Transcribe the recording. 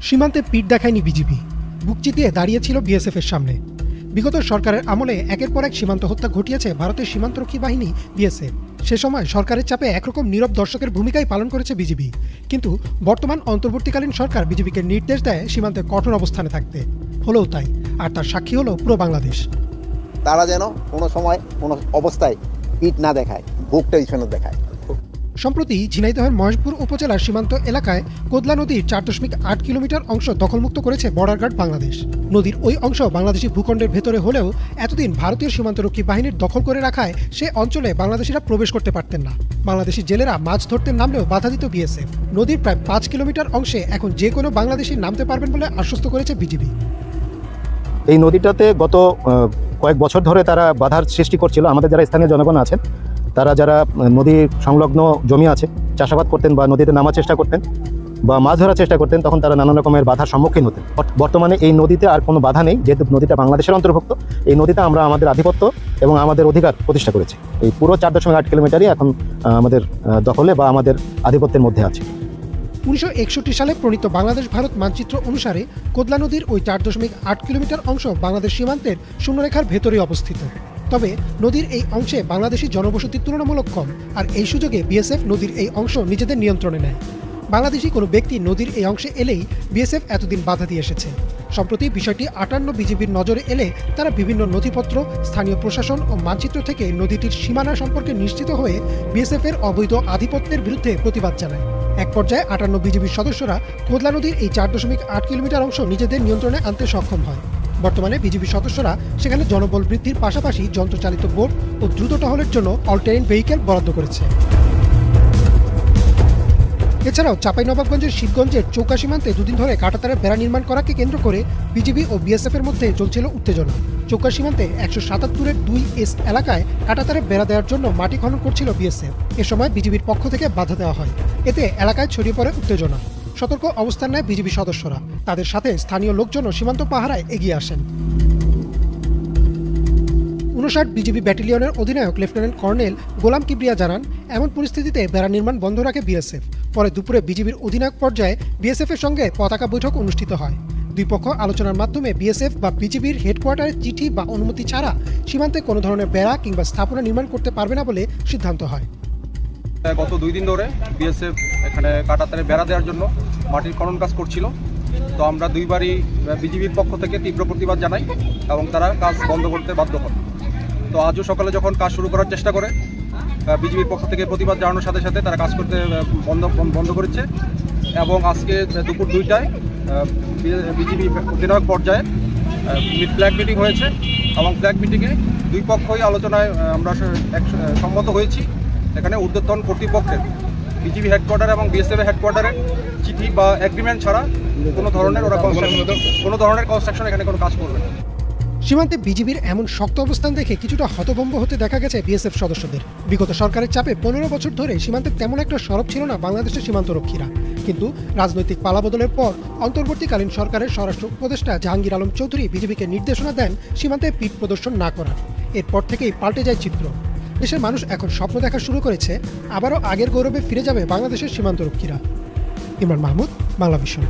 সীমান্তে পিঠ দেখায়নি বিজিবি, বুক চিতিয়ে দাঁড়িয়েছিল বিএসএফের সামনে। বিগত সরকারের আমলে একের পর এক সীমান্ত হত্যা ঘটিয়েছে ভারতের সীমান্তরক্ষী বাহিনী বিএসএফ। সে সময় সরকারের চাপে একরকম নীরব দর্শকের ভূমিকাই পালন করেছে বিজিবি। কিন্তু বর্তমান অন্তর্বর্তীকালীন সরকার বিজিবিকে নির্দেশ দেয় সীমান্তে কঠোর অবস্থানে থাকতে। হলেও তাই, আর তার সাক্ষী হলো পুরো বাংলাদেশ। তারা যেন কোনো সময় কোনো অবস্থায় পিঠ না দেখায়, বুকটা পিছনে দেখায়। সম্প্রতি ঝিনাইদহের মহেশপুর উপজেলার সীমান্ত এলাকায় কোদলা নদীর 4.8 কিলোমিটার অংশ দখলমুক্ত করেছে বর্ডার গার্ড বাংলাদেশ। নদীর ওই অংশ বাংলাদেশি ভূখণ্ডের ভেতরে হলেও এতদিন ভারতীয় সীমান্তরক্ষী বাহিনীর দখল করে রাখায় সে অঞ্চলে বাংলাদেশিরা প্রবেশ করতে পারতেন না। বাংলাদেশি জেলেরা মাছ ধরতে নামলেও বাধা দিত বিএসএফ। নদীর প্রায় 5 কিলোমিটার অংশে এখন যে কোনো বাংলাদেশি নামতে পারবেন বলে আশ্বস্ত করেছে বিজিবি। এই নদীটাতে গত কয়েক বছর ধরে তারা বাধার সৃষ্টি করছিল। আমাদের যারা স্থানীয় জনগণ আছেন, তারা যারা নদী সংলগ্ন জমি আছে, চাষাবাদ করতেন বা নদীতে নামার চেষ্টা করতেন বা মাছ ধরার চেষ্টা করতেন, তখন তারা নানা রকমের বাধার সম্মুখীন হতেন। বর্তমানে এই নদীতে আর কোনো বাধা নেই, যেহেতু নদীটা বাংলাদেশের অন্তর্ভুক্ত। এই নদীতে আমরা আমাদের আধিপত্য এবং আমাদের অধিকার প্রতিষ্ঠা করেছি। এই পুরো 4.8 কিলোমিটারই এখন আমাদের দখলে বা আমাদের আধিপত্যের মধ্যে আছে। 1961 সালে প্রণীত বাংলাদেশ ভারত মানচিত্র অনুসারে কোদলা নদীর ওই 4.8 কিলোমিটার অংশ বাংলাদেশ সীমান্তের শূন্যরেখার ভেতরেই অবস্থিত। তবে নদীর এই অংশে বাংলাদেশি জনবসতি তুলনামূলক কম, আর এই সুযোগে বিএসএফ নদীর এই অংশ নিজেদের নিয়ন্ত্রণে নেয়। বাংলাদেশি কোনো ব্যক্তি নদীর এই অংশে এলেই বিএসএফ এতদিন বাধা দিয়ে এসেছে। সম্প্রতি বিষয়টি 58 বিজিবির নজরে এলে তারা বিভিন্ন নথিপত্র, স্থানীয় প্রশাসন ও মানচিত্র থেকে নদীটির সীমানা সম্পর্কে নিশ্চিত হয়ে বিএসএফ এর অবৈধ আধিপত্যের বিরুদ্ধে প্রতিবাদ জানায়। এক পর্যায়ে 58 বিজিবির সদস্যরা কোদলা নদীর এই 4.8 কিলোমিটার অংশ নিজেদের নিয়ন্ত্রণে আনতে সক্ষম হয়। বর্তমানে বিজিবি সদস্যরা সেখানে জনবল বৃদ্ধির পাশাপাশি যন্ত্রচালিত বোট ও দ্রুত টহলের জন্য অল টেরেন ভেহিকেল বরাদ্দ করেছে। এছাড়াও চাঁপাইনবাবগঞ্জের শিবগঞ্জের চৌকা সীমান্তে দুদিন ধরে কাঁটাতারের বেড়া নির্মাণ করাকে কেন্দ্র করে বিজিবি ও বিএসএফ এর মধ্যে চলছিল উত্তেজনা। চৌকা সীমান্তে 177-এর 2S এলাকায় কাঁটাতারের বেড়া দেওয়ার জন্য মাটি খনন করছিল বিএসএফ। এ সময় বিজিবির পক্ষ থেকে বাধা দেওয়া হয়। এতে এলাকায় ছড়িয়ে পড়ে উত্তেজনা। সতর্ক অবস্থান নেয় বিজিবি সদস্যরা। তাদের সাথে স্থানীয় লোকজনও সীমান্ত পাহারায় এগিয়ে আসেন। 59 বিজিবি ব্যাটালিয়নের অধিনায়ক লেফটেন্যান্ট কর্নেল গোলাম কিবরিয়া জানান, এমন পরিস্থিতিতে বেড়া নির্মাণ বন্ধ রাখে বিএসএফ। পরে দুপুরে বিজিবির অধিনায়ক পর্যায়ে বিএসএফ এর সঙ্গে পতাকা বৈঠক অনুষ্ঠিত হয়। দুই পক্ষ আলোচনার মাধ্যমে বিএসএফ বা বিজিবির হেডকোয়ার্টারে চিঠি বা অনুমতি ছাড়া সীমান্তে কোনো ধরনের বেড়া কিংবা স্থাপনা নির্মাণ করতে পারবে না বলে সিদ্ধান্ত হয়। গত 2 দিন ধরে বিএসএফ এখানে কাঁটাতারে বেড়া দেওয়ার জন্য মাটির খনন কাজ করছিল। তো আমরা দুইবারই বিজিবির পক্ষ থেকে তীব্র প্রতিবাদ জানাই এবং তারা কাজ বন্ধ করতে বাধ্য হন। তো আজও সকালে যখন কাজ শুরু করার চেষ্টা করে, বিজিবির পক্ষ থেকে প্রতিবাদ জানানোর সাথে সাথে তারা কাজ করতে বন্ধ করেছে। এবং আজকে দুপুর 2টায় বিজিবি অধিনায়ক পর্যায়ে ফ্ল্যাগ মিটিং হয়েছে এবং ফ্ল্যাগ মিটিংয়ে দুই পক্ষই আলোচনায় আমরা সম্মত হয়েছি। এখানে ঊর্ধ্বতন কর্তৃপক্ষের বিজিবি হেডকোয়ার্টার এবং বিএসএফ হেডকোয়ার্টারে চিঠি বা এগ্রিমেন্ট ছাড়া কোনো ধরনের কনস্ট্রাকশন এখানে কোনো কাজ করবে না। সীমান্তে বিজিবির এমন শক্ত অবস্থান দেখে কিছুটা হতভম্ব হতে দেখা গেছে বিএসএফ সদস্যদের। বিগত সরকারের চাপে 15 বছর ধরে সীমান্তে তেমন একটা সরব ছিল না বাংলাদেশের সীমান্তরক্ষীরা। কিন্তু রাজনৈতিক পালাবদলের পর অন্তর্বর্তীকালীন সরকারের স্বরাষ্ট্র উপদেষ্টা জাহাঙ্গীর আলম চৌধুরী বিজিবিকে নির্দেশনা দেন সীমান্তে পিঠ প্রদর্শন না করার। এরপর থেকেই পাল্টে যায় চিত্র। দেশের মানুষ এখন স্বপ্ন দেখা শুরু করেছে আবারও আগের গৌরবে ফিরে যাবে বাংলাদেশের সীমান্তরক্ষীরা। ইমরান মাহমুদ, বাংলা ভিশন।